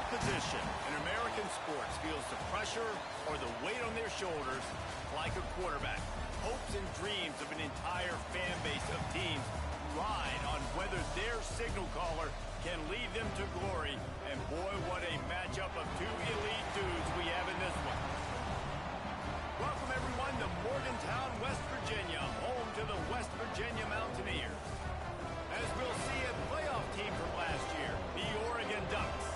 position in American sports feels the pressure or the weight on their shoulders like a quarterback. Hopes and dreams of an entire fan base of teams ride on whether their signal caller can lead them to glory. And boy, what a matchup of two elite dudes we have in this one. Welcome, everyone, to Morgantown, West Virginia, home to the West Virginia Mountaineers. As we'll see, a playoff team from last year, the Oregon Ducks,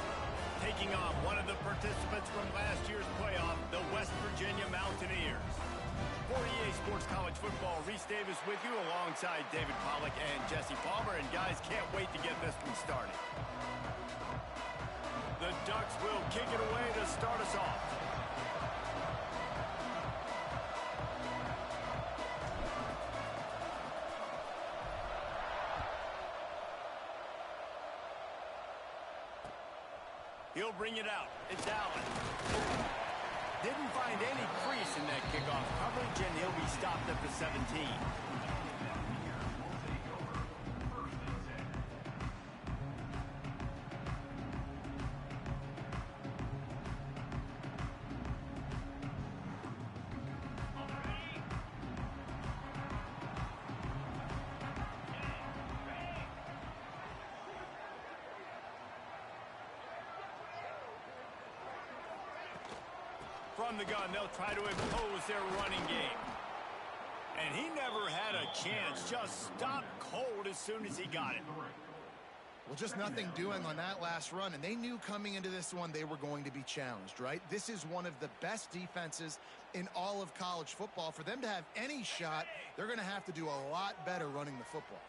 taking on one of the participants from last year's playoff, the West Virginia Mountaineers. For EA Sports College Football, Reese Davis with you alongside David Pollack and Jesse Palmer. And guys, can't wait to get this one started. The Ducks will kick it away to start us off. He'll bring it out. It's Allen. Didn't find any crease in that kickoff coverage, and he'll be stopped at the 17. From the gun, they'll try to impose their running game. And he never had a chance, just stopped cold as soon as he got it. Well, just nothing doing on that last run, and they knew coming into this one they were going to be challenged, right? This is one of the best defenses in all of college football. For them to have any shot, they're going to have to do a lot better running the football.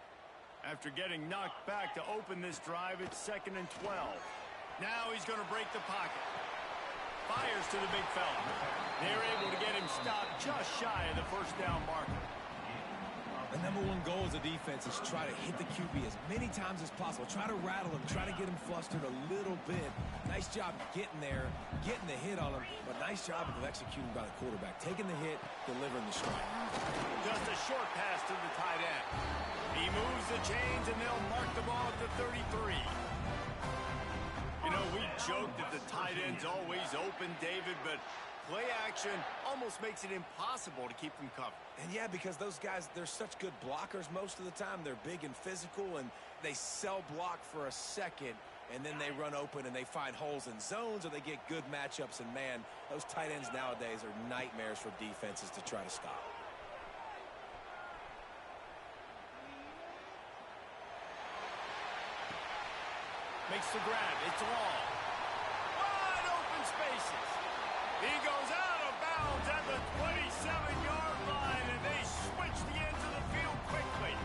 After getting knocked back to open this drive, it's 2nd and 12. Now he's going to break the pocket. Fires to the big fella. They're able to get him stopped just shy of the first down marker. The number one goal as a defense is try to hit the QB as many times as possible. Try to rattle him, try to get him flustered a little bit. Nice job getting there, getting the hit on him, but nice job of executing by the quarterback. Taking the hit, delivering the strike. Just a short pass to the tight end. He moves the chains, and they'll mark the ball at the 33. You know, we joke that the tight end's always open, David, but play action almost makes it impossible to keep them covered. And yeah, because those guys, they're such good blockers most of the time. They're big and physical, and they sell block for a second, and then they run open and they find holes in zones, or they get good matchups. And man, those tight ends nowadays are nightmares for defenses to try to stop. Makes the grab. It's long. Wide open spaces. He goes out of bounds at the 27-yard line, and they switch the ends of the field quickly.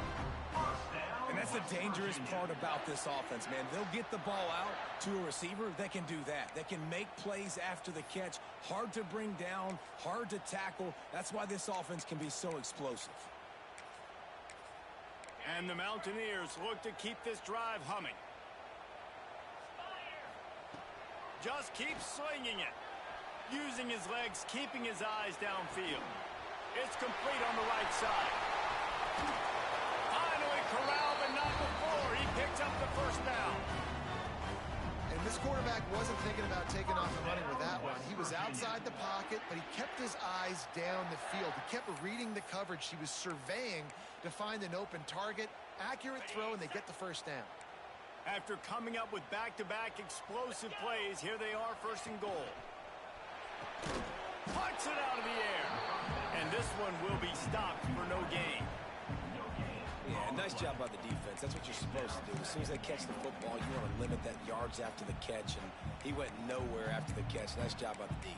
And that's the dangerous part about this offense, man. They'll get the ball out to a receiver. They can do that. They can make plays after the catch. Hard to bring down, hard to tackle. That's why this offense can be so explosive. And the Mountaineers look to keep this drive humming. Just keeps slinging it. Using his legs, keeping his eyes downfield. It's complete on the right side. Finally corralled, but not before. He picks up the first down. And this quarterback wasn't thinking about taking off and running with that one. He was outside the pocket, but he kept his eyes down the field. He kept reading the coverage. He was surveying to find an open target. Accurate throw, and they get the first down. After coming up with back-to-back explosive plays, here they are, 1st and goal. Puts it out of the air. And this one will be stopped for no gain. Yeah, nice job by the defense. That's what you're supposed to do. As soon as they catch the football, you want to limit that yards after the catch, and he went nowhere after the catch. Nice job by the D.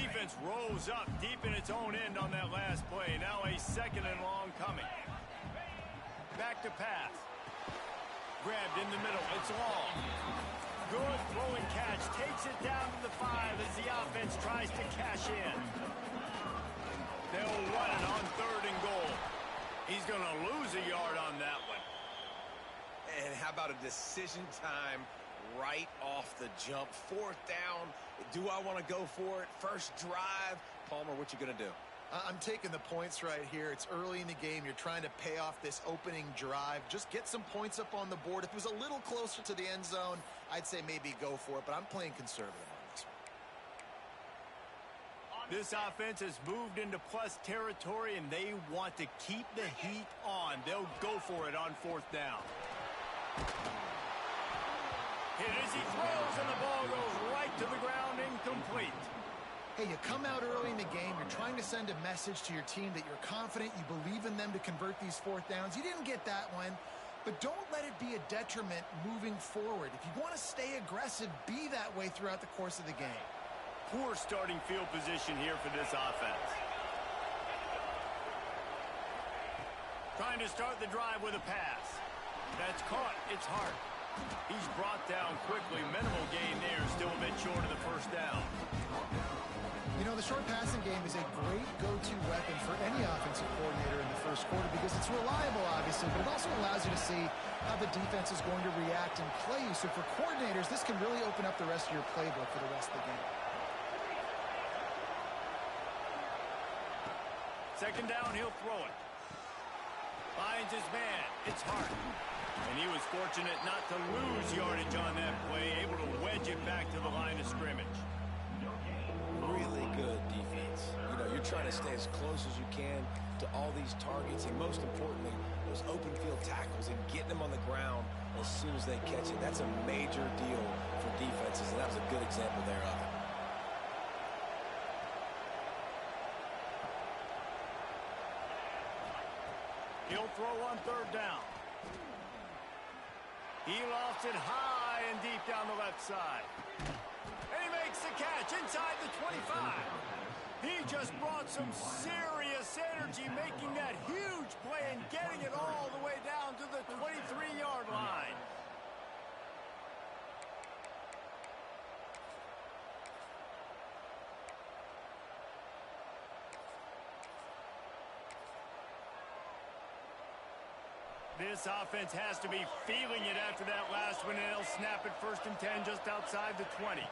Defense rolls up deep in its own end on that last play. Now a 2nd and long coming. Back to pass. Grabbed in the middle. It's long. Good throwing catch. Takes it down to the 5 as the offense tries to cash in. They'll run it on 3rd and goal. He's going to lose a yard on that one. And how about a decision time right off the jump? 4th down. Do I want to go for it? First drive. Palmer, what you going to do? I'm taking the points right here. It's early in the game. You're trying to pay off this opening drive. Just get some points up on the board. If it was a little closer to the end zone, I'd say maybe go for it, but I'm playing conservative on this one. This offense has moved into plus territory, and they want to keep the heat on. They'll go for it on fourth down. Hit as he throws, and the ball goes right to the ground, incomplete. Hey, you come out early in the game, you're trying to send a message to your team that you're confident, you believe in them to convert these fourth downs. You didn't get that one, but don't let it be a detriment moving forward. If you want to stay aggressive, be that way throughout the course of the game. Poor starting field position here for this offense. Trying to start the drive with a pass. That's caught. It's Hart. He's brought down quickly. Minimal gain there. Still a bit short of the first down. You know, the short passing game is a great go-to weapon for any offensive coordinator in the first quarter because it's reliable, obviously, but it also allows you to see how the defense is going to react and play you. So for coordinators, this can really open up the rest of your playbook for the rest of the game. Second down, he'll throw it. Finds his man. It's Hart. And he was fortunate not to lose yardage on that play, able to wedge it back to the line of scrimmage. Really good defense. You know, you're trying to stay as close as you can to all these targets, and most importantly, those open field tackles and getting them on the ground as soon as they catch it. That's a major deal for defenses, and that was a good example there of it. He'll throw on third down. He lofts it high and deep down the left side. And he makes the catch inside the 25. He just brought some serious energy, making that huge play and getting it all the way down to the 23-yard line. This offense has to be feeling it after that last one, and they'll snap it 1st and 10 just outside the 20.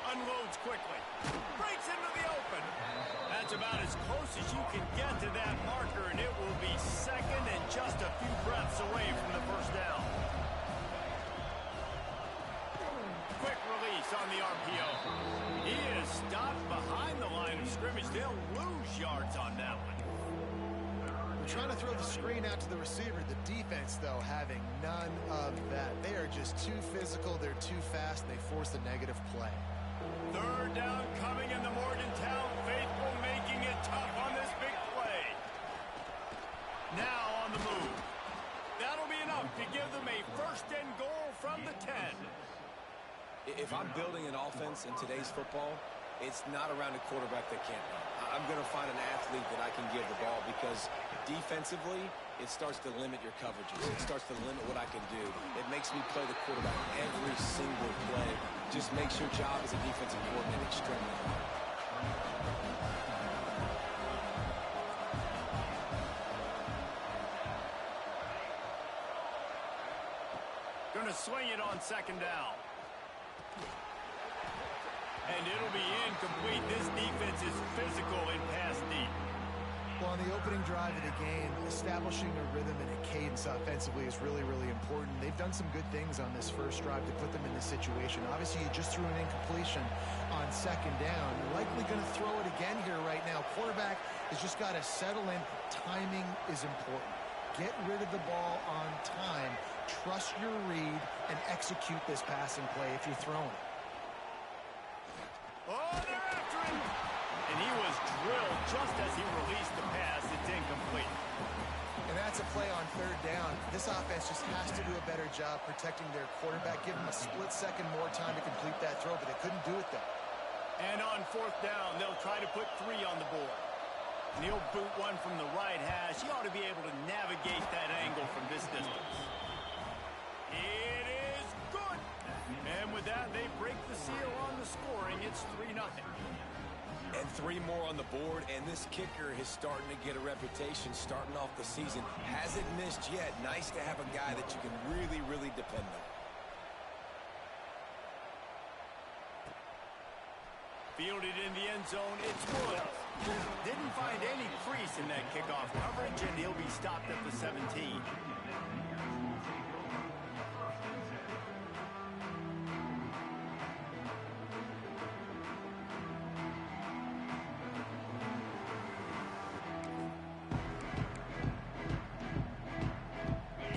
Unloads quickly. Breaks into the open. That's about as close as you can get to that marker, and it will be second and just a few breaths away from the first down. Quick release on the RPO. He is stopped behind the line of scrimmage. They'll lose yards on that one. They're trying to throw the screen out to the receiver. The defense, though, having none of that. They are just too physical. They're too fast. They force a negative play. Third down coming in the Morgantown faithful, making it tough on this big play. Now on the move. That'll be enough to give them a 1st and goal from the 10. If I'm building an offense in today's football, it's not around a quarterback that can't run. I'm going to find an athlete that I can give the ball because defensively, it starts to limit your coverages. It starts to limit what I can do. It makes me play the quarterback every single play. Just makes your job as a defensive coordinator extremely hard. Going to swing it on 2nd down. And it'll be incomplete. This defense is physical and pass deep. Well, on the opening drive of the game, establishing a rhythm and a cadence offensively is really, really important. They've done some good things on this first drive to put them in this situation. Obviously, you just threw an incompletion on 2nd down. You're likely going to throw it again here right now. Quarterback has just got to settle in. Timing is important. Get rid of the ball on time. Trust your read and execute this passing play if you're throwing it. Oh, they're after him. And he was drilled just as he released the pass. It's incomplete. And that's a play on 3rd down. This offense just has to do a better job protecting their quarterback. Give them a split second more time to complete that throw, but they couldn't do it though. And on 4th down, they'll try to put 3 on the board. And he'll boot one from the right hash. He ought to be able to navigate that angle from this distance. It is good. And with that, they break the seal on the scoring. It's 3-0. And 3 more on the board, and this kicker is starting to get a reputation starting off the season. Hasn't missed yet. Nice to have a guy that you can really, really depend on. Fielded in the end zone, it's Woods. Didn't find any crease in that kickoff coverage, and he'll be stopped at the 17.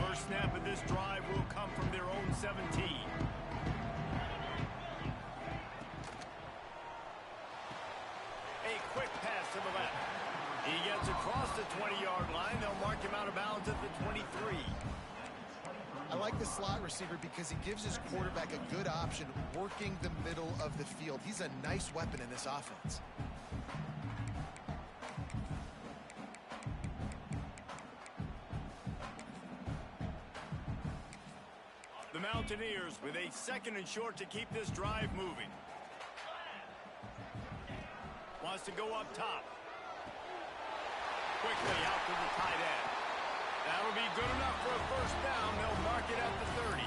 First snap of this drive will come from their own 17. Quick pass to the left. He gets across the 20-yard line. They'll mark him out of bounds at the 23. I like the slot receiver because he gives his quarterback a good option working the middle of the field. He's a nice weapon in this offense. The Mountaineers with a 2nd and short to keep this drive moving. Wants to go up top. Quickly out to the tight end. That'll be good enough for a first down. They'll mark it at the 30.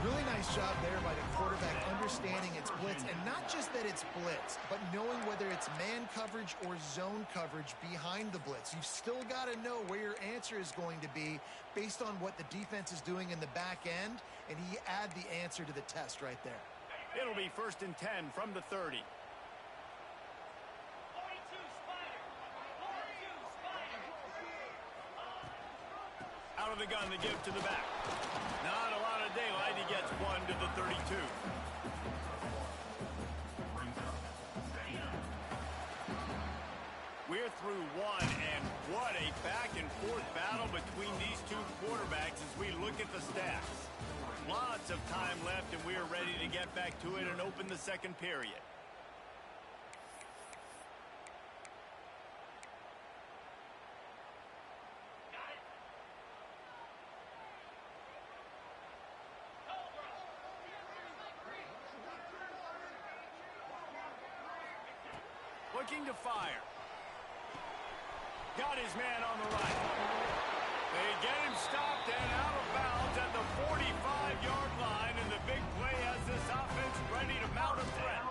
Really nice job there by the quarterback understanding it's blitz, and not just that it's blitz, but knowing whether it's man coverage or zone coverage behind the blitz. You've still got to know where your answer is going to be based on what the defense is doing in the back end, and he add the answer to the test right there. It'll be 1st and 10 from the 30. Out of the gun to give to the back. Not a lot of daylight. He gets one to the 32. We're through one, and what a back-and-forth battle between these two quarterbacks as we look at the stats. Lots of time left, and we are ready to get back to it and open the 2nd period. Looking to fire. Got his man on the right. They get him stopped and out of bounds at the 45-yard line, and the big play has this offense ready to mount a threat.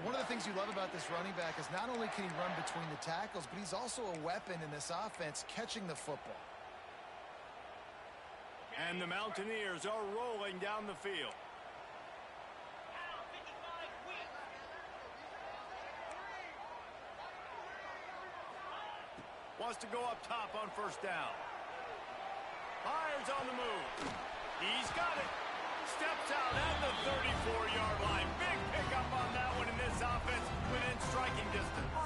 One of the things you love about this running back is not only can he run between the tackles, but he's also a weapon in this offense catching the football. And the Mountaineers are rolling down the field. Wants to go up top on first down. Fires on the move. He's got it. Steps out at the 34-yard line. Big pickup on that one in this offense within striking distance.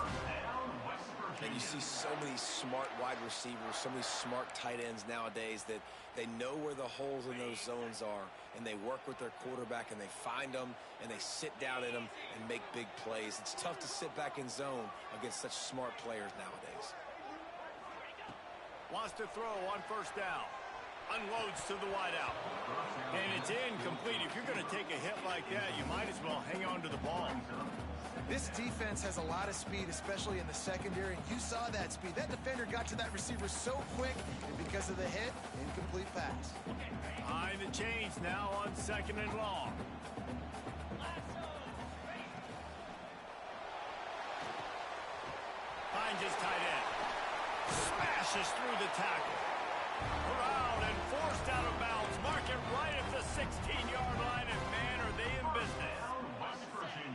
And you see so many smart wide receivers, so many smart tight ends nowadays that they know where the holes in those zones are, and they work with their quarterback, and they find them, and they sit down in them and make big plays. It's tough to sit back in zone against such smart players nowadays. Wants to throw on first down. Unloads to the wideout. And it's incomplete. If you're going to take a hit like that, you might as well hang on to the ball. This defense has a lot of speed, especially in the secondary, and you saw that speed. That defender got to that receiver so quick, and because of the hit, incomplete pass. Behind the chains now on 2nd and long. Finds his tight end. Smashes through the tackle. Corralled and forced out of bounds. Mark it right at the 16-yard line, and man, are they in business.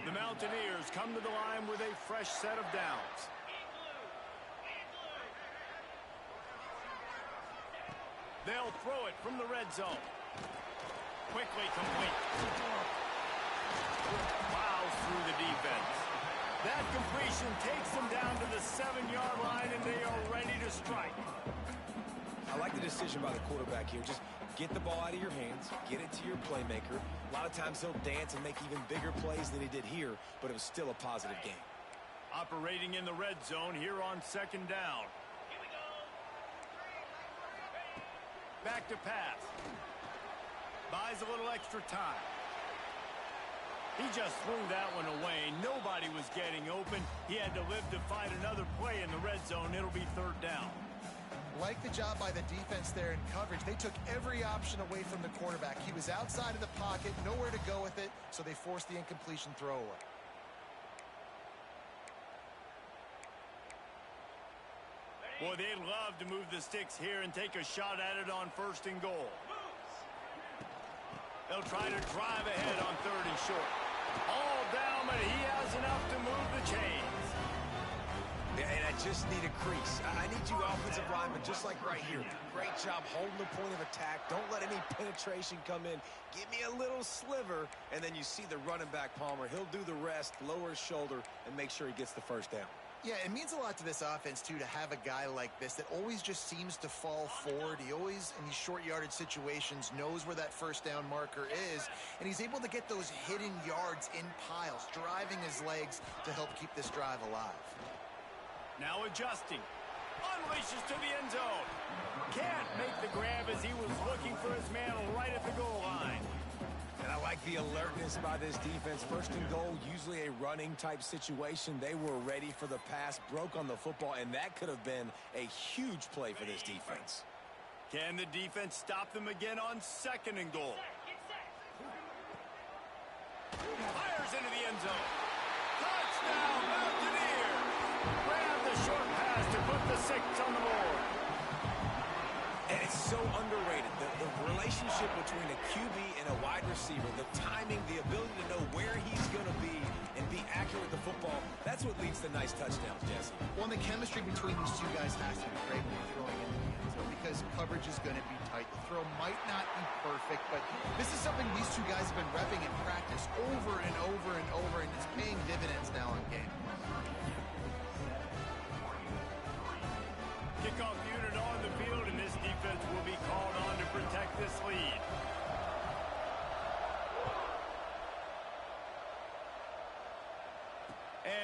The Mountaineers come to the line with a fresh set of downs. They'll throw it from the red zone. Quickly complete. Plows through the defense. That completion takes them down to the 7-yard line, and they are ready to strike. I like the decision by the quarterback here. Just get the ball out of your hands, get it to your playmaker. A lot of times he'll dance and make even bigger plays than he did here, but it was still a positive game. Operating in the red zone here on 2nd down. Back to pass. Buys a little extra time. He just threw that one away. Nobody was getting open. He had to live to fight another play in the red zone. It'll be 3rd down. Like the job by the defense there in coverage. They took every option away from the quarterback. He was outside of the pocket, nowhere to go with it, so they forced the incompletion throw away. Boy, they'd love to move the sticks here and take a shot at it on 1st and goal. They'll try to drive ahead on 3rd and short. All down, but he has enough to move the chains. Yeah, and I just need a crease. I need you offensive linemen, just like right here. Great job holding the point of attack. Don't let any penetration come in. Give me a little sliver, and then you see the running back, Palmer. He'll do the rest, lower his shoulder, and make sure he gets the 1st down. Yeah, it means a lot to this offense, too, to have a guy like this that always just seems to fall forward. He always, in these short yardage situations, knows where that 1st down marker is, and he's able to get those hidden yards in piles, driving his legs to help keep this drive alive. Now adjusting. Unleashes to the end zone. Can't make the grab as he was looking for his man right at the goal line. And I like the alertness by this defense. 1st and goal, usually a running type situation. They were ready for the pass, broke on the football, and that could have been a huge play for this defense. Can the defense stop them again on 2nd and goal? Fires into the end zone. Touchdown, Mountaineers! Grab the short pass to put the 6 on the board. And it's so underrated. The relationship between a QB and a wide receiver, the timing, the ability to know where he's going to be and be accurate with the football, that's what leads to nice touchdowns, Jesse. Well, and the chemistry between these two guys has to be great when you're throwing in the end zone because coverage is going to be tight. The throw might not be perfect, but this is something these two guys have been repping in practice over and over and over, and it's paying dividends now in game. Kickoff unit on the field, and this defense will be called on to protect this lead.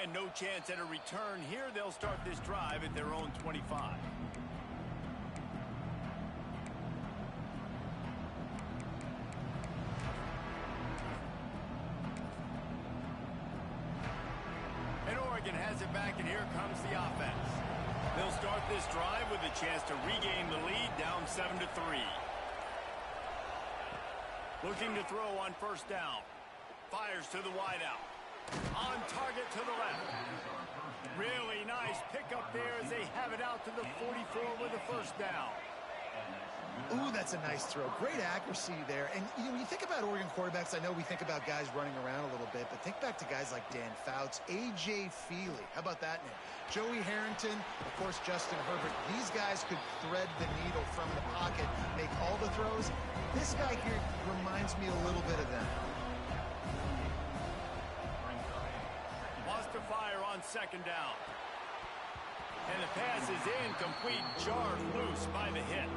And no chance at a return here. They'll start this drive at their own 25. And Oregon has it back, and here comes the offense. They'll start this drive with a chance to regain the lead, down 7-3. Looking to throw on 1st down. Fires to the wideout. On target to the left. Really nice pickup there as they have it out to the 44 with a 1st down. Ooh, that's a nice throw. Great accuracy there. And when you think about Oregon quarterbacks, I know we think about guys running around a little bit, but think back to guys like Dan Fouts, A.J. Feely. How about that name? Joey Harrington, of course, Justin Herbert. These guys could thread the needle from the pocket, make all the throws. This guy here reminds me a little bit of that. Wants to fire on 2nd down. And the pass is incomplete, jarred loose by the hit.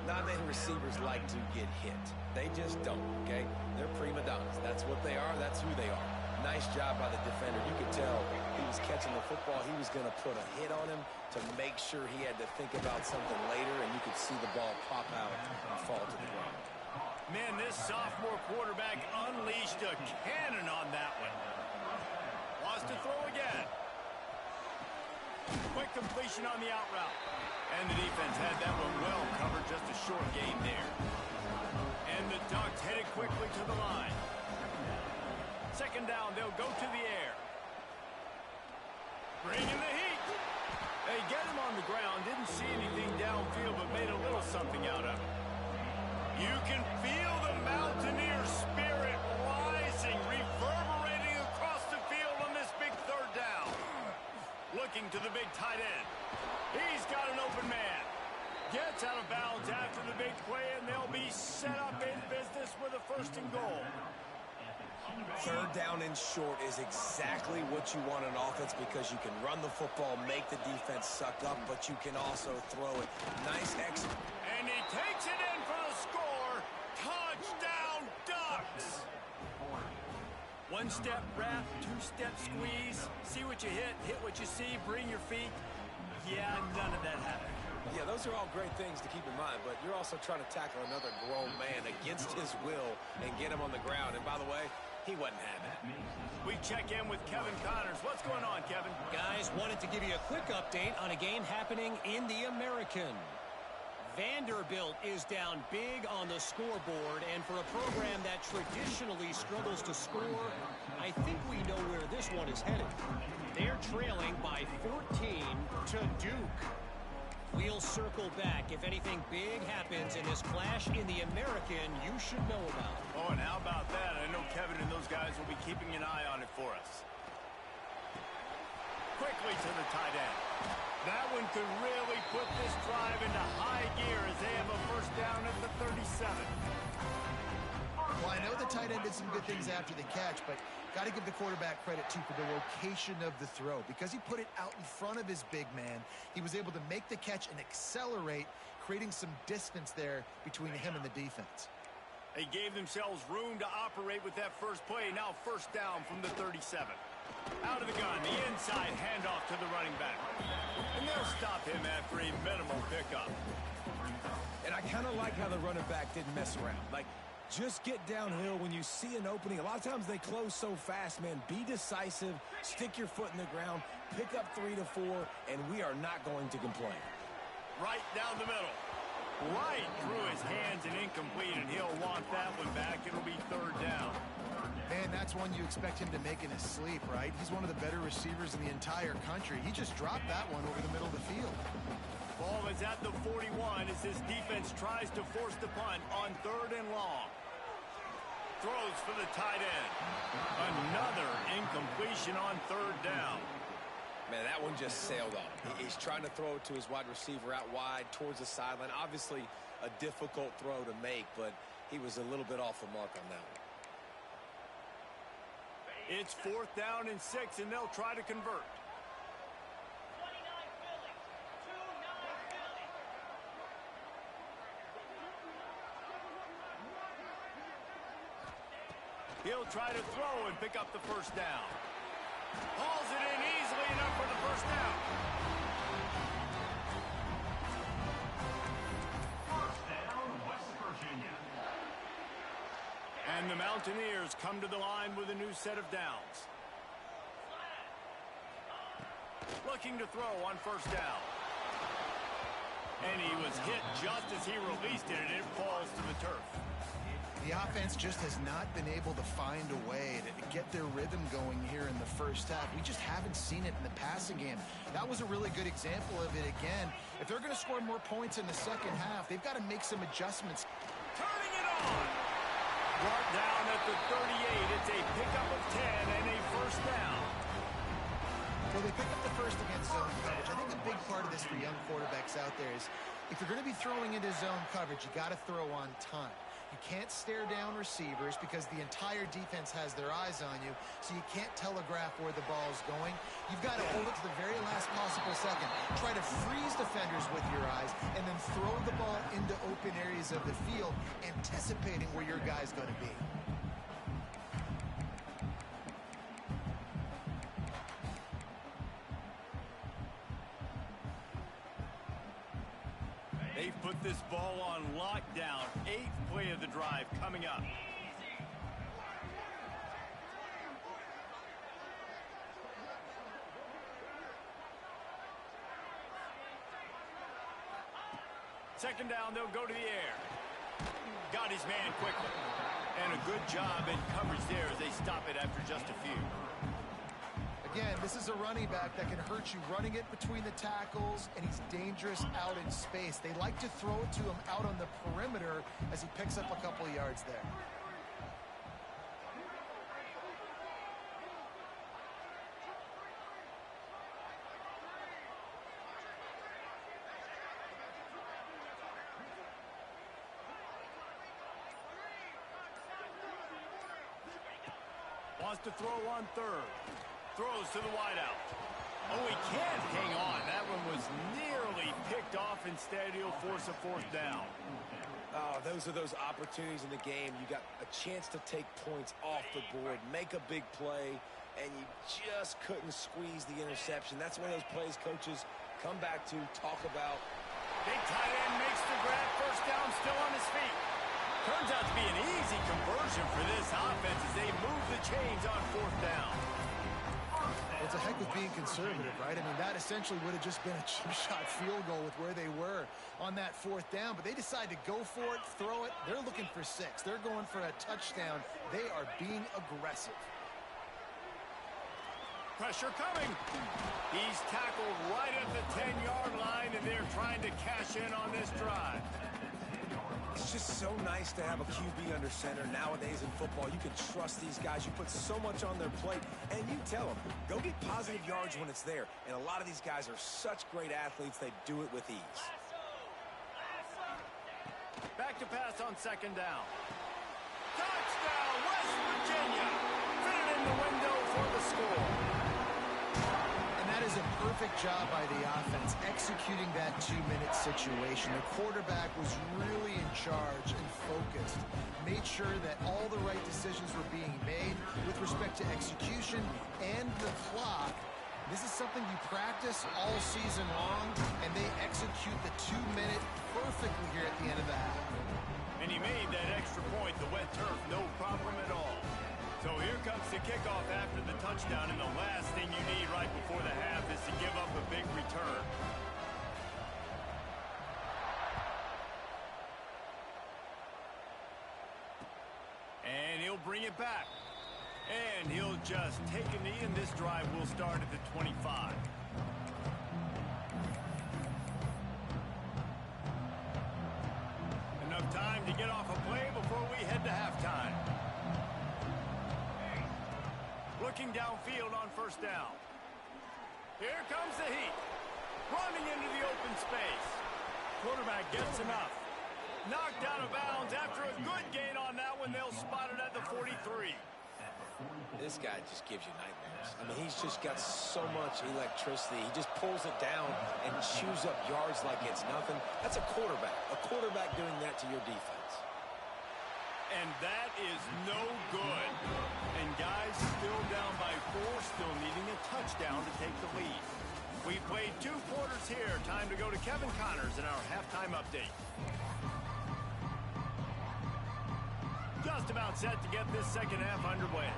Not many receivers like to get hit. They just don't, okay? They're prima donnas. That's what they are. That's who they are. Nice job by the defender. You could tell he was catching the football. He was going to put a hit on him to make sure he had to think about something later, and you could see the ball pop out and fall to the ground. Man, this sophomore quarterback unleashed a cannon on that one. Wants to throw again. Quick completion on the out route. And the defense had that one well covered, just a short gain there. And the Ducks headed quickly to the line. 2nd down, they'll go to the air. Bringing the heat. They get him on the ground, didn't see anything downfield, but made a little something out of it. You can feel the Mountaineer spirit rising, reverberating across the field on this big 3rd down. Looking to the big tight end. He's got an open man. Gets out of bounds after the big play, and they'll be set up in business with a 1st and goal. 3rd down and short is exactly what you want on offense because you can run the football, make the defense suck up, but you can also throw it. Nice exit. And he takes it in for the score. Touchdown, Ducks! 1-step wrap, 2-step squeeze. See what you hit what you see, bring your feet. Yeah, none of that happened. Yeah, those are all great things to keep in mind, but you're also trying to tackle another grown man against his will and get him on the ground. And by the way, he wasn't having it. We check in with Kevin Connors. What's going on, Kevin? Guys, wanted to give you a quick update on a game happening in the American. Vanderbilt is down big on the scoreboard, and for a program that traditionally struggles to score, I think we know where this one is headed. They're trailing by 14 to Duke. We'll circle back if anything big happens in this clash in the American you should know about. Oh, and how about that? I know Kevin and those guys will be keeping an eye on it for us. Quickly to the tight end. That one could really put this drive into high gear as they have a first down at the 37. Well, I know the tight end did some good things after the catch, but got to give the quarterback credit, too, for the location of the throw. Because he put it out in front of his big man, he was able to make the catch and accelerate, creating some distance there between him and the defense. They gave themselves room to operate with that first play. Now first down from the 37. Out of the gun, the inside handoff to the running back. And they'll stop him after a minimal pickup. And I kind of like how the running back didn't mess around. Like, just get downhill when you see an opening. A lot of times they close so fast, man. Be decisive, stick your foot in the ground, pick up 3 to 4, and we are not going to complain. Right down the middle. Right through his hands and incomplete, and he'll want that one back. It'll be third down. Man, that's one you expect him to make in his sleep, right? He's one of the better receivers in the entire country. He just dropped that one over the middle of the field. Ball is at the 41 as his defense tries to force the punt on third and long. Throws for the tight end. Another incompletion on third down. Man, that one just sailed off. He's trying to throw it to his wide receiver out wide towards the sideline. Obviously, a difficult throw to make, but he was a little bit off the mark on that one. It's fourth down and 6, and they'll try to convert. He'll try to throw and pick up the first down. Hauls it in easily enough for the first down. First down, West Virginia. And the Mountaineers come to the line with a new set of downs. Looking to throw on first down. And he was hit just as he released it, and it falls to the turf. The offense just has not been able to find a way to get their rhythm going here in the first half. We just haven't seen it in the passing game. That was a really good example of it again. If they're going to score more points in the second half, they've got to make some adjustments. Turning it on. Brought down at the 38. It's a pickup of 10 and a first down. Well, they pick up the first against zone coverage. I think a big part of this for young quarterbacks out there is if you're going to be throwing into zone coverage, you got to throw on time. You can't stare down receivers because the entire defense has their eyes on you, so you can't telegraph where the ball's going. You've got to hold it to the very last possible second. Try to freeze defenders with your eyes, and then throw the ball into open areas of the field, anticipating where your guy's going to be. They've put this ball on lockdown. 8th play of the drive coming up. Second down, they'll go to the air. Got his man quickly. And a good job in coverage there as they stop it after just a few. Again, this is a running back that can hurt you running it between the tackles, and he's dangerous out in space. They like to throw it to him out on the perimeter as he picks up a couple of yards there. Wants to throw on third. Throws to the wideout. Oh, he can't hang on. That one was nearly picked off. Instead, he'll force a fourth down. Oh, those are those opportunities in the game. You got a chance to take points off the board, make a big play, and you just couldn't squeeze the interception. That's one of those plays coaches come back to, talk about. Big tight end makes the grab. First down, still on his feet. Turns out to be an easy conversion for this offense as they move the chains on 4th down. It's a heck of being conservative, right? I mean, that essentially would have just been a chip shot field goal with where they were on that 4th down, but they decide to go for it, throw it. They're looking for 6. They're going for a touchdown. They are being aggressive. Pressure coming. He's tackled right at the 10-yard line, and they're trying to cash in on this drive. It's just so nice to have a QB under center. Nowadays in football, you can trust these guys. You put so much on their plate, and you tell them, go get positive yards when it's there. And a lot of these guys are such great athletes, they do it with ease. Back to pass on 2nd down. Touchdown, West Virginia. Fit it in the window for the score. That is a perfect job by the offense, executing that 2-minute situation. The quarterback was really in charge and focused, made sure that all the right decisions were being made with respect to execution and the clock. This is something you practice all season long, and they execute the 2-minute perfectly here at the end of the half. And he made that extra point, the wet turf, no problem at all. So here comes the kickoff after the touchdown, and the last thing you need right before the half is to give up a big return. And he'll bring it back. And he'll just take a knee, and this drive will start at the 25. Enough time to get off a play before we head to halftime. Looking downfield on 1st down. Here comes the heat. Running into the open space. Quarterback gets enough. Knocked out of bounds after a good gain on that one. They'll spot it at the 43. This guy just gives you nightmares. I mean, he's just got so much electricity. He just pulls it down and chews up yards like it's nothing. That's a quarterback. A quarterback doing that to your defense. And that is no good. And guys still down by 4, still needing a touchdown to take the lead. We played 2 quarters here. Time to go to Kevin Connors in our halftime update. Just about set to get this 2nd half underway.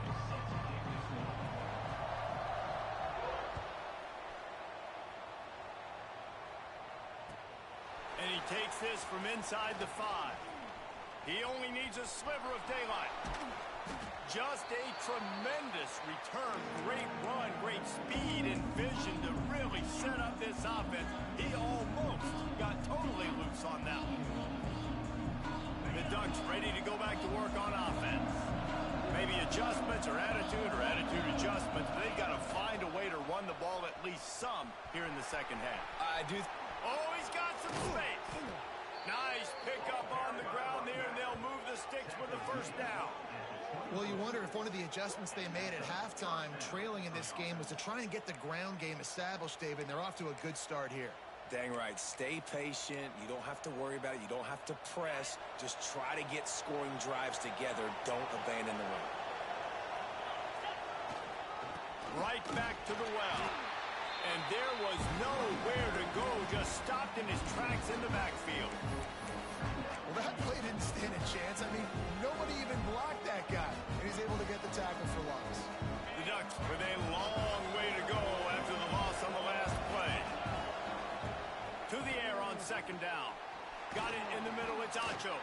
And he takes this from inside the 5. He only needs a sliver of daylight. Just a tremendous return. Great run, great speed and vision to really set up this offense. He almost got totally loose on that one. The Ducks ready to go back to work on offense. Maybe adjustments or attitude adjustments. They've got to find a way to run the ball at least some here in the 2nd half. Oh, he's got some space. Nice pickup on the ground there, and they'll move the sticks with the 1st down. Well, you wonder if one of the adjustments they made at halftime, trailing in this game, was to try and get the ground game established, David, and they're off to a good start here. Dang right. Stay patient. You don't have to worry about it. You don't have to press. Just try to get scoring drives together. Don't abandon the run. Right back to the well. And there was nowhere to go. Just stopped in his tracks in the backfield. Well, that play didn't stand a chance. I mean, nobody even blocked that guy. And he's able to get the tackle for loss. The Ducks with a long way to go after the loss on the last play. To the air on 2nd down. Got it in the middle. It's Acho.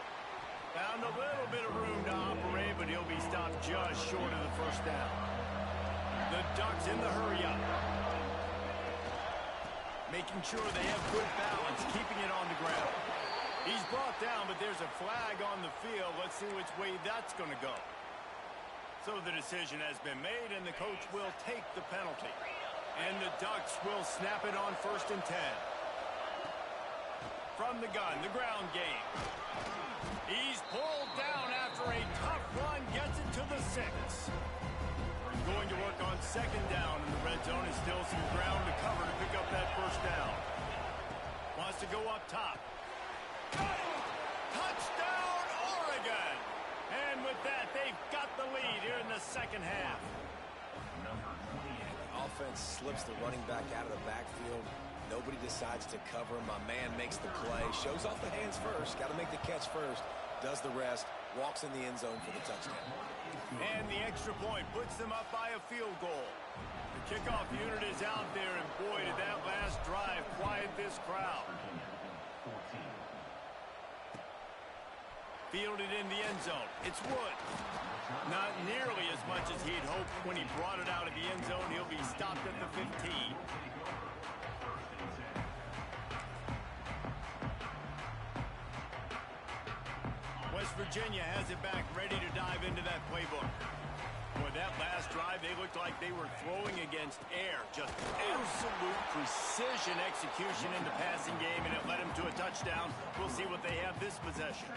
Found a little bit of room to operate, but he'll be stopped just short of the 1st down. The Ducks in the hurry up. Making sure they have good balance, keeping it on the ground. He's brought down, but there's a flag on the field. Let's see which way that's going to go. So the decision has been made, and the coach will take the penalty. And the Ducks will snap it on 1st and 10. From the gun, the ground game. He's pulled down after a tough run, gets it to the 6. Going to work on 2nd down in the red zone. Is still some ground to cover to pick up that 1st down. Wants to go up top. Got it! Touchdown, Oregon! And with that, they've got the lead here in the 2nd half. Offense slips the running back out of the backfield. Nobody decides to cover him. My man makes the play. Shows off the hands first. Got to make the catch first. does the rest, walks in the end zone for the touchdown. And the extra point puts them up by a field goal. The kickoff unit is out there, and boy, did that last drive quiet this crowd. Fielded in the end zone. It's Wood. Not nearly as much as he'd hoped when he brought it out of the end zone. He'll be stopped at the 15. West Virginia has it back, ready to dive into that playbook. Boy, that last drive, they looked like they were throwing against air. Just absolute precision execution in the passing game, and it led them to a touchdown. We'll see what they have this possession.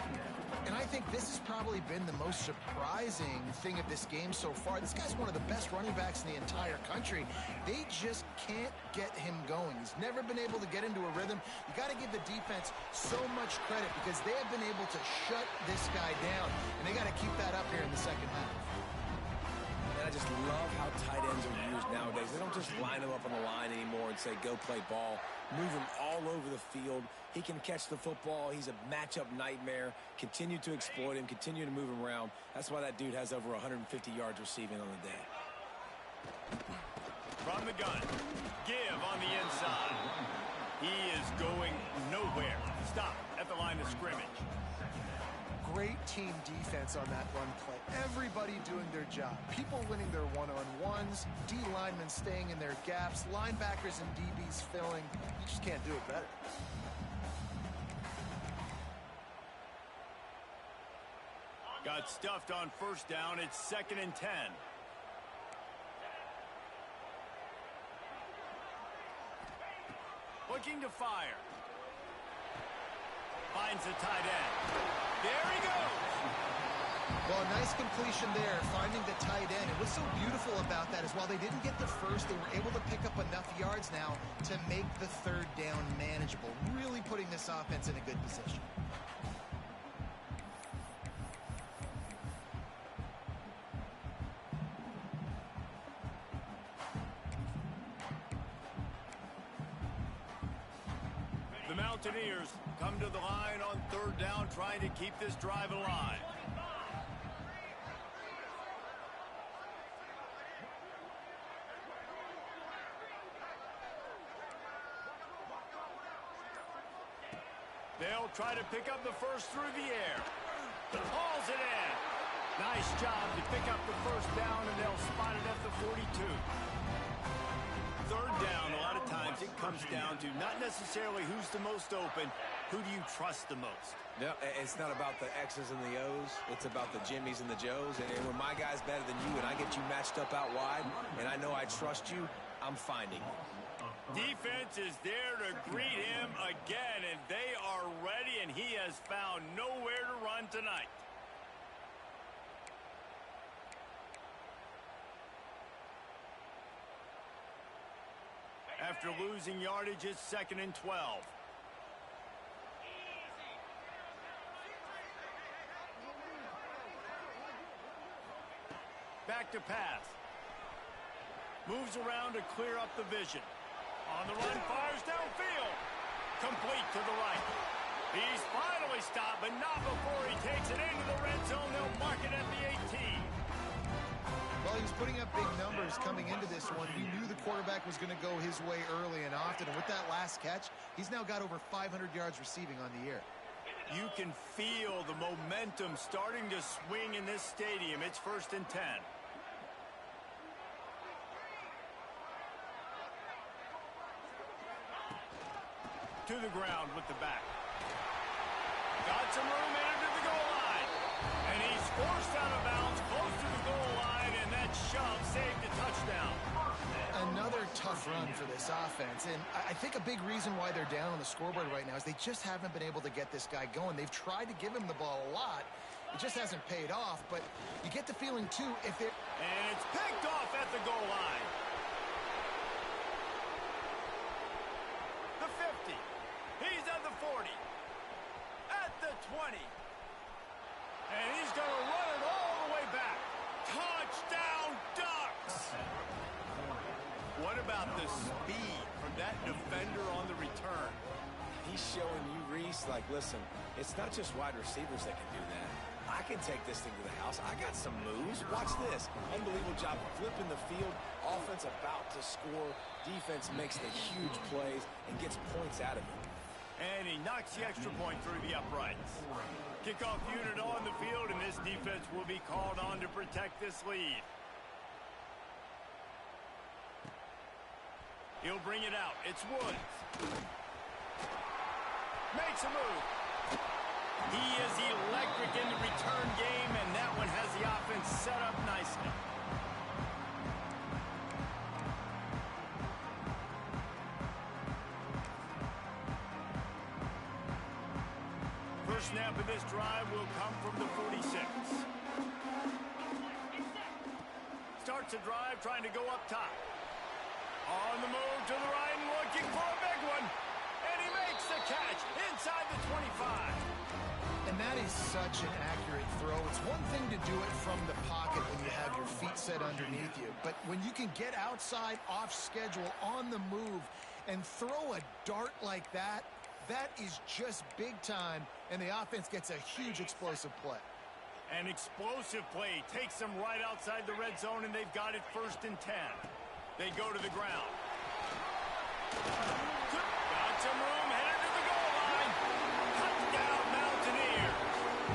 And I think this has probably been the most surprising thing of this game so far. This guy's one of the best running backs in the entire country. They just can't get him going. He's never been able to get into a rhythm. You got to give the defense so much credit because they have been able to shut this guy down, and they got to keep that up here in the second half. And I just love how tight ends are used nowadays. They don't just line him up on the line anymore and say, go play ball. Move him all over the field. He can catch the football. He's a matchup nightmare. Continue to exploit him. Continue to move him around. That's why that dude has over 150 yards receiving on the day. From the gun. Give on the inside. He is going nowhere. Stop at the line of scrimmage. Great team defense on that run play. Everybody doing their job. People winning their one-on-ones, D linemen staying in their gaps, linebackers and DBs filling. You just can't do it better. Got stuffed on first down. It's 2nd and 10. Looking to fire. Finds the tight end. There he goes. Well, a nice completion there, finding the tight end. And what's so beautiful about that is while they didn't get the first, they were able to pick up enough yards now to make the third down manageable, really putting this offense in a good position. The Mountaineers come to the line on third down, trying to keep this drive alive. They'll try to pick up the first through the air. Hauls it in. Nice job to pick up the first down, and they'll spot it at the 42. Third down, a lot of times it comes down to not necessarily who's the most open, who do you trust the most? No, it's not about the X's and the O's. It's about the Jimmies and the Joes. And when my guy's better than you and I get you matched up out wide and I know I trust you, I'm finding you. Defense is there to greet him again, and they are ready, and he has found nowhere to run tonight. After losing yardage, it's 2nd and 12. Back to pass. Moves around to clear up the vision. On the run, fires downfield. Complete to the right. He's finally stopped, but not before he takes it into the red zone. They'll mark it at the 18. Well, he was putting up big numbers coming into this one. He knew the quarterback was going to go his way early and often. And with that last catch, he's now got over 500 yards receiving on the year. You can feel the momentum starting to swing in this stadium. It's 1st and 10. To the ground with the back. Got some room into the goal line. And he's forced out of bounds close to the goal line, and that shove saved a touchdown. Another tough run for this offense. And I think a big reason why they're down on the scoreboard right now is they just haven't been able to get this guy going. They've tried to give him the ball a lot. It just hasn't paid off. But you get the feeling, too, if they're... And it's picked off at the goal line. The 50. He's at the 40. At the 20. And he's going to run it all the way back. Touchdown, Ducks! What about the speed from that defender on the return? He's showing you Reese, like, listen, it's not just wide receivers that can do that. I can take this thing to the house. I got some moves. Watch this. Unbelievable job flipping the field. Offense about to score. Defense makes the huge plays and gets points out of it. And he knocks the extra point through the uprights. Kickoff unit on the field, and this defense will be called on to protect this lead. He'll bring it out. It's Woods. Makes a move. He is electric in the return game, and that one has the offense set up nicely. First snap of this drive will come from the 46. Starts a drive trying to go up top. On the move to the right and looking for a big one. And he makes the catch inside the 25. And that is such an accurate throw. It's one thing to do it from the pocket when you have your feet set underneath you. But when you can get outside, off schedule, on the move, and throw a dart like that, that is just big time. And the offense gets a huge explosive play. An explosive play takes them right outside the red zone, and they've got it 1st and 10. They go to the ground. Got some room, headed to the goal line. Touchdown, Mountaineers.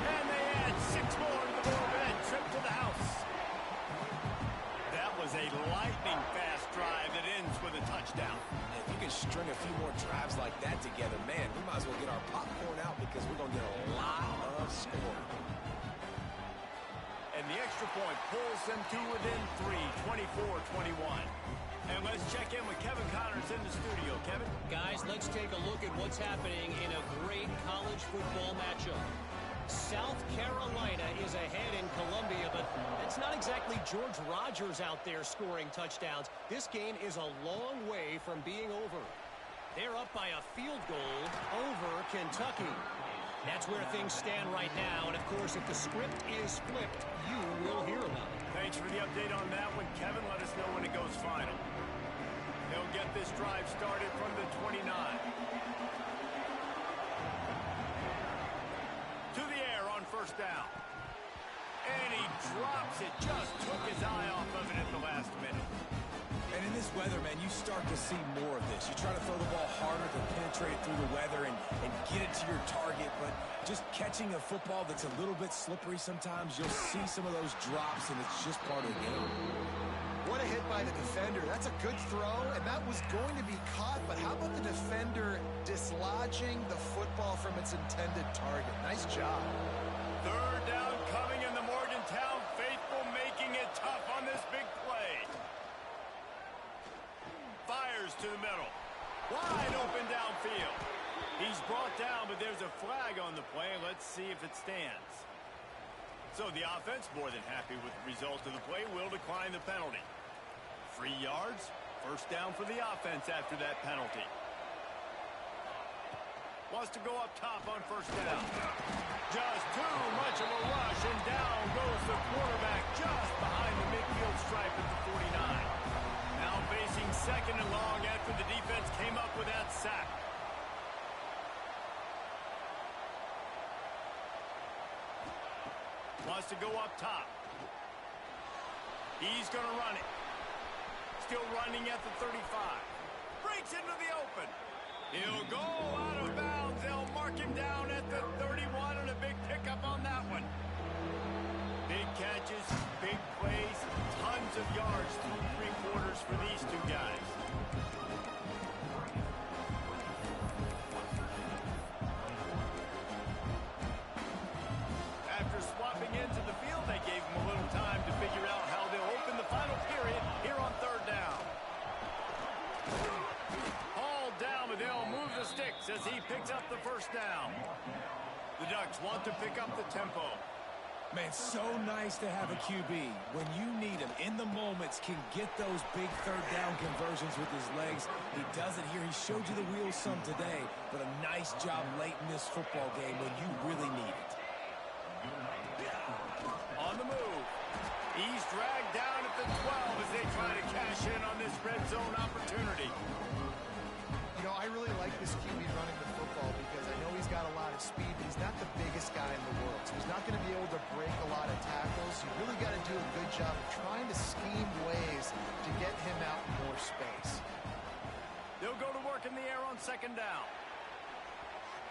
And they add 6 more to the board and trip to the house. That was a lightning-fast drive that ends with a touchdown. If you can string a few more drives like that together, man, we might as well get our popcorn out because we're going to get a lot of scoring. And the extra point pulls them to within 3, 24-21. And let's check in with Kevin Connors in the studio. Kevin? Guys, let's take a look at what's happening in a great college football matchup. South Carolina is ahead in Columbia, but it's not exactly George Rogers out there scoring touchdowns. This game is a long way from being over. They're up by a field goal over Kentucky. That's where things stand right now, and of course, if the script is flipped, you will hear about it. Thanks for the update on that one, Kevin. Let us know when it goes final. They'll get this drive started from the 29. To the air on 1st down. And he drops it. Just took his eye off of it at the last minute. And in this weather, man, you start to see more of this. You try to throw the ball harder to penetrate it through the weather and get it to your target, but just catching a football that's a little bit slippery sometimes, you'll see some of those drops, and it's just part of the game. What a hit by the defender. That's a good throw, and that was going to be caught, but how about the defender dislodging the football from its intended target? Nice job. 3rd down coming, in the Morgantown faithful making it tough on this big play. Fires to the middle. Wide open downfield. He's brought down, but there's a flag on the play. Let's see if it stands. So the offense, more than happy with the result of the play, will decline the penalty. 3 yards, 1st down for the offense after that penalty. Wants to go up top on 1st down. Just too much of a rush, and down goes the quarterback just behind the midfield stripe at the 49. Now facing 2nd and long after the defense came up with that sack. Wants to go up top. He's going to run it. Still running at the 35. Breaks into the open. He'll go out of bounds. They'll mark him down at the 31, and a big pickup on that one. Big catches, big plays, tons of yards through 3 quarters for these 2 guys. After swapping into the field, they gave him a little time to figure out how they'll open the final period here on 3rd down. Hauled down, but they'll move the sticks as he picks up the 1st down. The Ducks want to pick up the tempo. Man, so nice to have a QB. When you need him, in the moments, can get those big 3rd down conversions with his legs. He does it here. He showed you the wheels some today, but a nice job late in this football game when you really need it. On the move. He's dragged down at the 12 as they try to cash in on this red zone opportunity. You know, I really like this QB running the football because I know he's got a he's not the biggest guy in the world, so he's not going to be able to break a lot of tackles. You really got to do a good job of trying to scheme ways to get him out in more space. They'll go to work in the air on second down.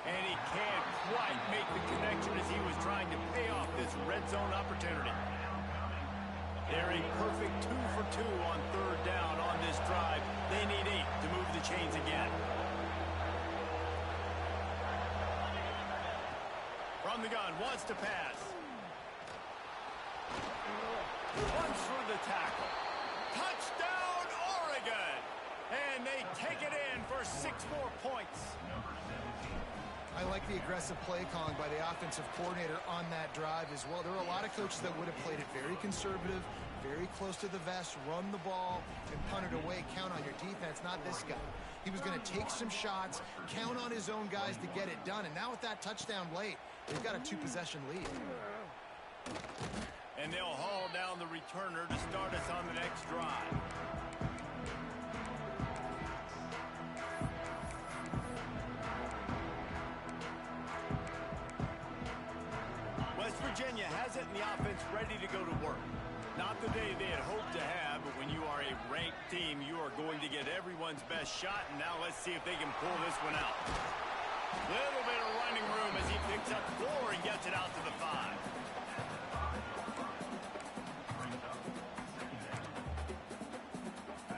And he can't quite make the connection as he was trying to pay off this red zone opportunity. They're a perfect 2 for 2 on third down on this drive. They need 8 to move the chains again. From the gun, wants to pass. Runs for the tackle. Touchdown, Oregon! And they take it in for 6 more points. I like the aggressive play calling by the offensive coordinator on that drive as well. There are a lot of coaches that would have played it very conservative, very close to the vest, run the ball, and punt it away. Count on your defense, not this guy. He was going to take some shots, count on his own guys to get it done. And now with that touchdown late, they've got a 2-possession lead. And they'll haul down the returner to start us on the next drive. West Virginia has it, and the offense ready to go to work. Not the day they had hoped to have, but when you are a ranked team, you are going to get everyone's best shot, and now let's see if they can pull this one out. Little bit of running room as he picks up 4 and gets it out to the 5.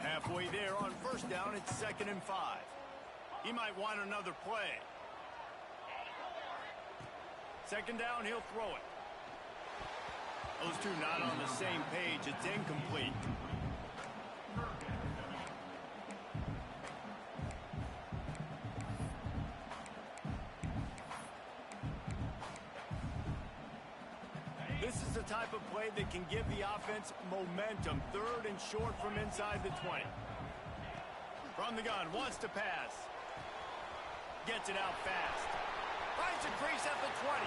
Halfway there on first down, it's 2nd and 5. He might want another play. 2nd down, he'll throw it. Those two not on the same page. It's incomplete. This is the type of play that can give the offense momentum. 3rd and short from inside the 20. From the gun, wants to pass. Gets it out fast. Finds a crease at the 20.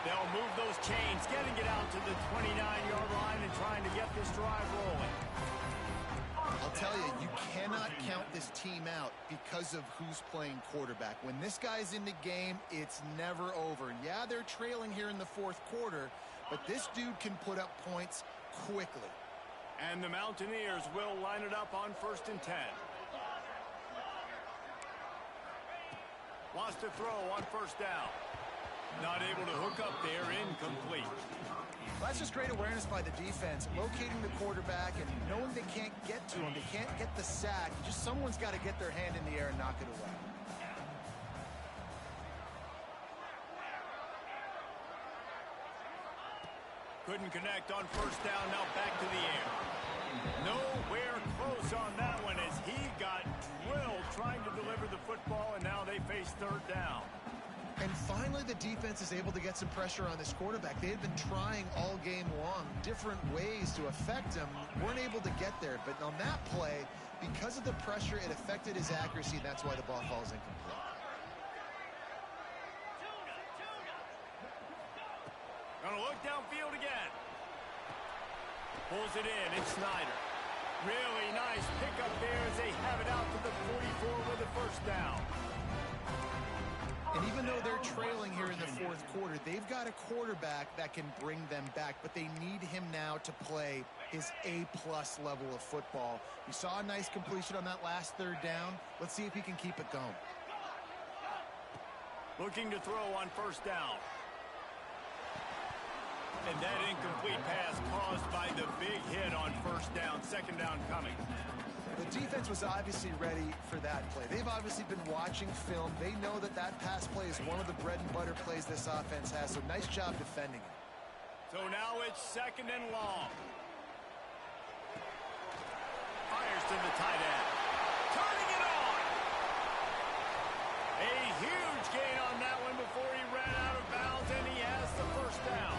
They'll move those chains, getting it out to the 29-yard line and trying to get this drive rolling. I'll tell you, you cannot count this team out because of who's playing quarterback. When this guy's in the game, it's never over. And yeah, they're trailing here in the 4th quarter, but this dude can put up points quickly. And the Mountaineers will line it up on 1st and 10. Wants to throw on 1st down. Not able to hook up there, incomplete. Well, that's just great awareness by the defense, locating the quarterback and knowing they can't get to him. They can't get the sack. Just someone's got to get their hand in the air and knock it away. Couldn't connect on 1st down, now back to the air. Nowhere close on that one as he got drilled trying to deliver the football, and now they face 3rd down. And finally, the defense is able to get some pressure on this quarterback. They had been trying all game long different ways to affect him. Weren't able to get there. But on that play, because of the pressure, it affected his accuracy. That's why the ball falls incomplete. Gonna look downfield again. Pulls it in. It's Snyder. Really nice pickup there as they have it out to the 44 with a 1st down. And even though they're trailing here in the 4th quarter, they've got a quarterback that can bring them back, but they need him now to play his A-plus level of football. We saw a nice completion on that last 3rd down. Let's see if he can keep it going. Looking to throw on 1st down. And that incomplete pass caused by the big hit on 1st down. 2nd down coming. The defense was obviously ready for that play. They've obviously been watching film. They know that that pass play is one of the bread and butter plays this offense has, so nice job defending it. So now it's 2nd and long. Fires to the tight end. Turning it on! A huge gain on that one before he ran out of bounds, and he has the 1st down.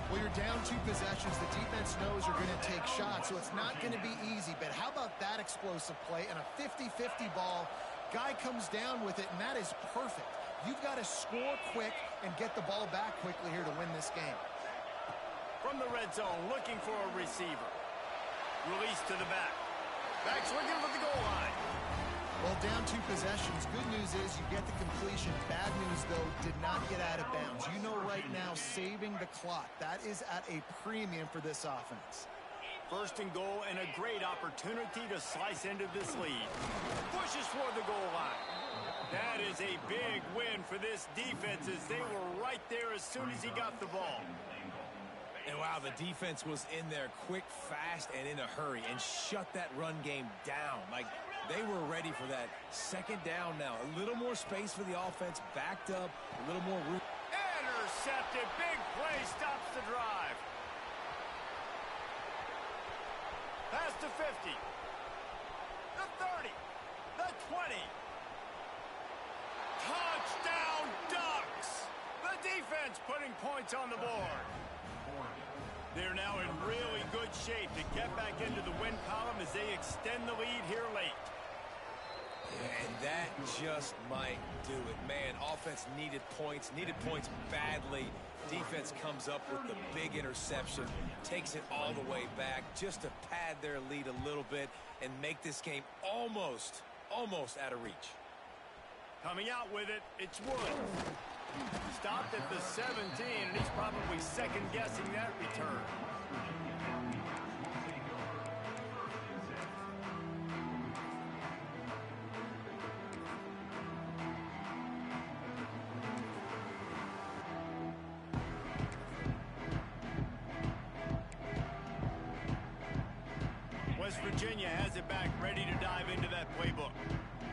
Well, you're down 2 possessions. The defense knows you're going to take shots, so it's not going to be easy. But how about that explosive play and a 50-50 ball? Guy comes down with it, and that is perfect. You've got to score quick and get the ball back quickly here to win this game. From the red zone, looking for a receiver. Release to the back. Back's looking for the goal line. Well, down 2 possessions. Good news is you get the completion. Bad news, though, did not get out of bounds. You know right now, saving the clock, that is at a premium for this offense. First and goal, and a great opportunity to slice into this lead. Pushes for the goal line. That is a big win for this defense, as they were right there as soon as he got the ball. And wow, the defense was in there quick, fast, and in a hurry, and shut that run game down. Like, they were ready for that. Second down now. A little more space for the offense. Backed up. A little more room. Intercepted. Big play stops the drive. Pass to 50. The 30. The 20. Touchdown Ducks. The defense putting points on the board. They're now in really good shape to get back into the win column as they extend the lead here late. And that just might do it. Man, offense needed points badly. Defense comes up with the big interception, takes it all the way back just to pad their lead a little bit and make this game almost out of reach. Coming out with it, it's Woods. Stopped at the 17, and he's probably second-guessing that return. West Virginia has it back, ready to dive into that playbook.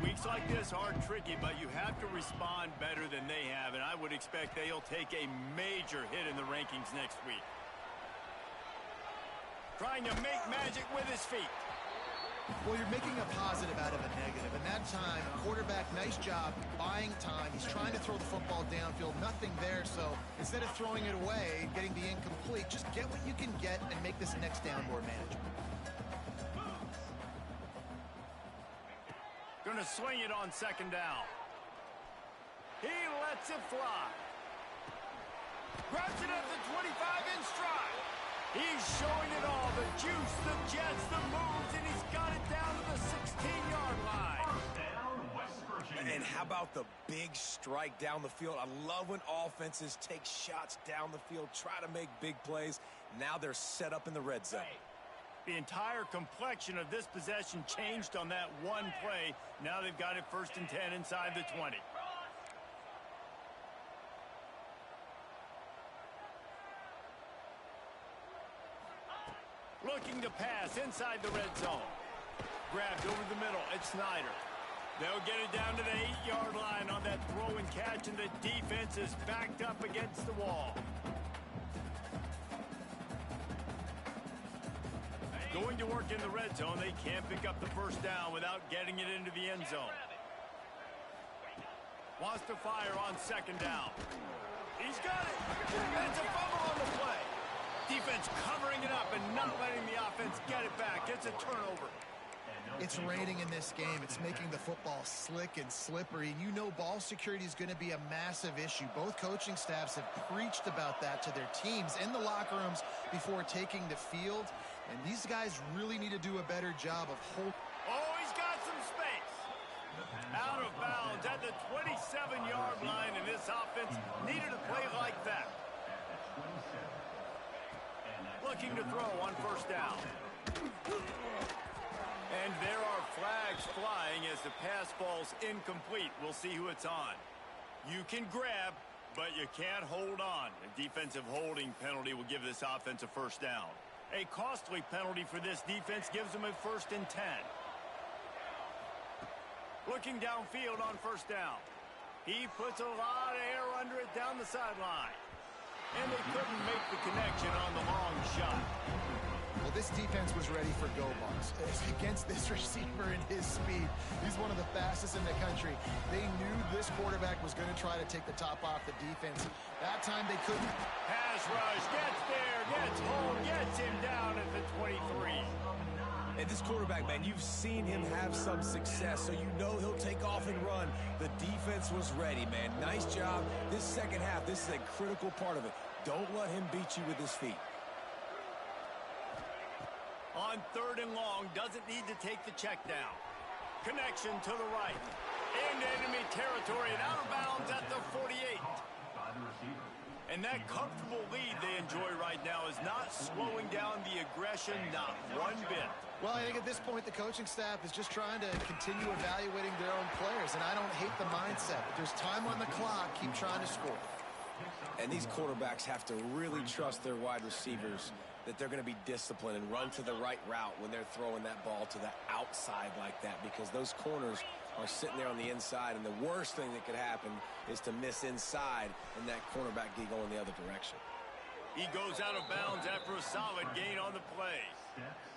Weeks like this are tricky, but you have to respond better than they have, and I would expect they'll take a major hit in the rankings next week. Trying to make magic with his feet. Well, you're making a positive out of a negative, and that time, quarterback, nice job buying time. He's trying to throw the football downfield, nothing there, so instead of throwing it away, getting the incomplete, just get what you can get and make this next down more manageable. Going to swing it on second down. He lets it fly. Grabs it at the 25 in stride. He's showing it all. The juice, the jets, the moves, and he's got it down to the 16-yard line. And how about the big strike down the field? I love when offenses take shots down the field, try to make big plays. Now they're set up in the red zone. The entire complexion of this possession changed on that one play. Now they've got it 1st and 10 inside the 20. Looking to pass inside the red zone. Grabbed over the middle. It's Snyder. They'll get it down to the 8-yard line on that throw and catch, and the defense is backed up against the wall. Going to work in the red zone. They can't pick up the first down without getting it into the end zone. Wants to fire on second down. He's got it. And it's a fumble on the play. Defense covering it up and not letting the offense get it back. It's a turnover. It's raining in this game. It's making the football slick and slippery. And you know ball security is going to be a massive issue. Both coaching staffs have preached about that to their teams in the locker rooms before taking the field. And these guys really need to do a better job of holding. Oh, he's got some space. Out of bounds at the 27-yard line, and this offense needed a play like that. Looking to throw on first down. And there are flags flying as the pass falls incomplete. We'll see who it's on. You can grab, but you can't hold on. A defensive holding penalty will give this offense a first down. A costly penalty for this defense gives them a 1st and 10. Looking downfield on first down. He puts a lot of air under it down the sideline. And they couldn't make the connection on the long shot. Well, this defense was ready for go balls. Against this receiver and his speed, he's one of the fastest in the country. They knew this quarterback was going to try to take the top off the defense. That time they couldn't. Pass rush, gets there, gets home, gets him down at the 23. And this quarterback, man, you've seen him have some success, so you know he'll take off and run. The defense was ready, man. Nice job. This second half, this is a critical part of it. Don't let him beat you with his feet. On 3rd and long, doesn't need to take the check down. Connection to the right. Into enemy territory and out of bounds at the 48. By the receiver. And that comfortable lead they enjoy right now is not slowing down the aggression, not one bit. Well, I think at this point, the coaching staff is just trying to continue evaluating their own players, and I don't hate the mindset. If there's time on the clock, keep trying to score. And these quarterbacks have to really trust their wide receivers that they're going to be disciplined and run to the right route when they're throwing that ball to the outside like that, because those corners are sitting there on the inside, and the worst thing that could happen is to miss inside and that cornerback get going the other direction. He goes out of bounds after a solid gain on the play.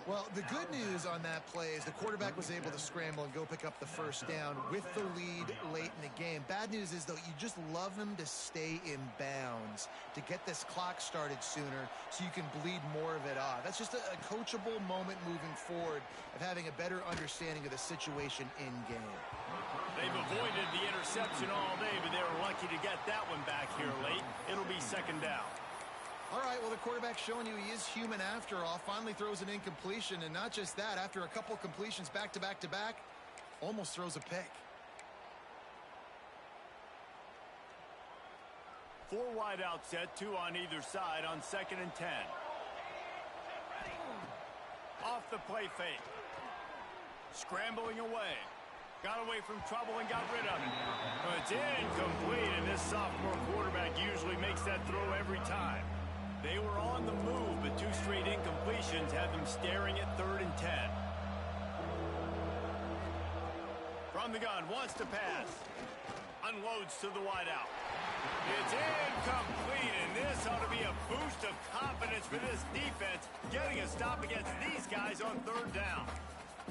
Well, the good news on that play is the quarterback was able to scramble and go pick up the first down with the lead late in the game. Bad news is, though, you just love him to stay in bounds, to get this clock started sooner so you can bleed more of it off. That's just a coachable moment moving forward of having a better understanding of the situation in game. They've avoided the interception all day, but they were lucky to get that one back here late. It'll be second down. All right, well, the quarterback's showing you he is human after all. Finally throws an incompletion, and not just that, after a couple completions back-to-back-to-back, almost throws a pick. 4 wide out set, 2 on either side on 2nd and 10. Off the play fake. Scrambling away. Got away from trouble and got rid of it. But it's incomplete, and this sophomore quarterback usually makes that throw every time. They were on the move, but 2 straight incompletions have them staring at 3rd and 10. From the gun, wants to pass. Unloads to the wideout. It's incomplete, and this ought to be a boost of confidence for this defense, getting a stop against these guys on 3rd down.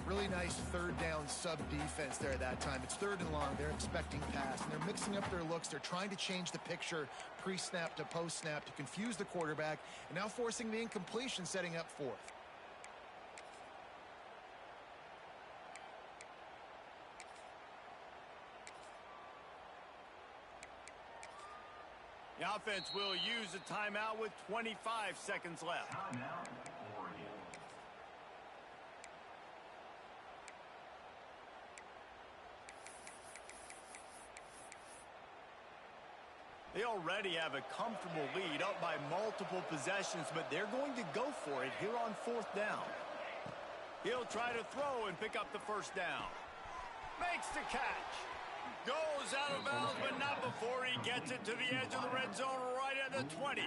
Really nice 3rd down sub-defense there at that time. It's 3rd and long. They're expecting pass, and they're mixing up their looks. They're trying to change the picture pre-snap to post-snap to confuse the quarterback, and now forcing the incompletion, setting up 4th. The offense will use a timeout with 25 seconds left. Timeout, Oregon. They already have a comfortable lead, up by multiple possessions, but they're going to go for it here on 4th down. He'll try to throw and pick up the first down. Makes the catch. Goes out of bounds, but not before he gets it to the edge of the red zone right at the 20.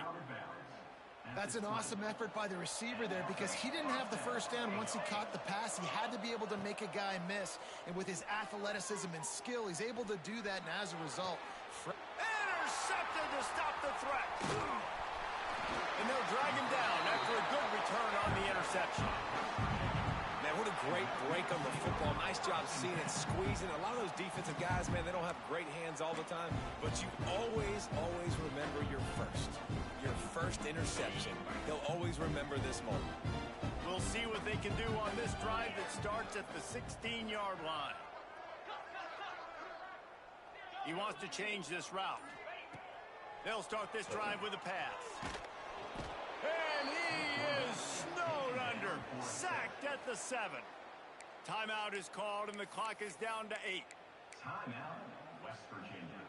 That's an awesome effort by the receiver there, because he didn't have the first down once he caught the pass. He had to be able to make a guy miss, and with his athleticism and skill, he's able to do that, and as a result... Intercepted to stop the threat. And they'll drag him down after a good return on the interception. Man, what a great break on the football. Nice job seeing it, squeezing. A lot of those defensive guys, man, they don't have great hands all the time, but you always remember your first interception. He'll always remember this moment. We'll see what they can do on this drive that starts at the 16-yard line. He wants to change this route. They'll start this drive with a pass. And he is snowed under. Sacked at the 7. Timeout is called, and the clock is down to 8. Timeout, West Virginia.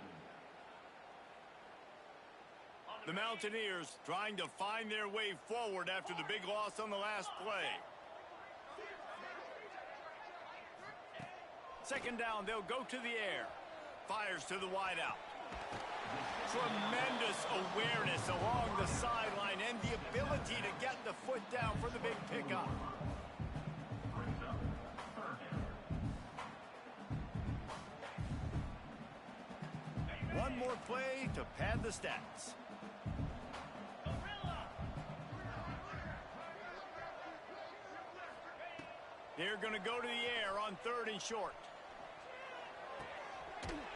The Mountaineers trying to find their way forward after the big loss on the last play. 2nd down, they'll go to the air. Fires to the wideout. Tremendous awareness along the sideline and the ability to get the foot down for the big pickup. Brings up 3rd down. One more play to pad the stats. They're going to go to the air on 3rd and short.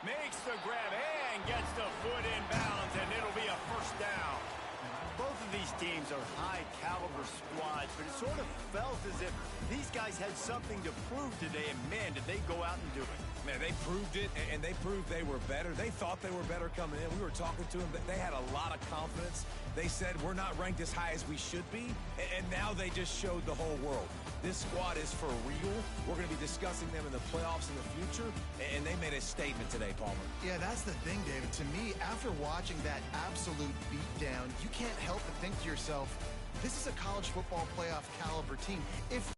Makes the grab and gets the foot in bounds, and it'll be a first down. Both of of these teams are high-caliber squads, but it sort of felt as if these guys had something to prove today, and man, did they go out and do it. Man, they proved it, and they proved they were better. They thought they were better coming in. We were talking to them. They had a lot of confidence. They said, we're not ranked as high as we should be, and now they just showed the whole world. This squad is for real. We're going to be discussing them in the playoffs in the future, and they made a statement today, Palmer. Yeah, that's the thing, David. To me, after watching that absolute beatdown, you can't help but think to yourself, this is a college football playoff caliber team. If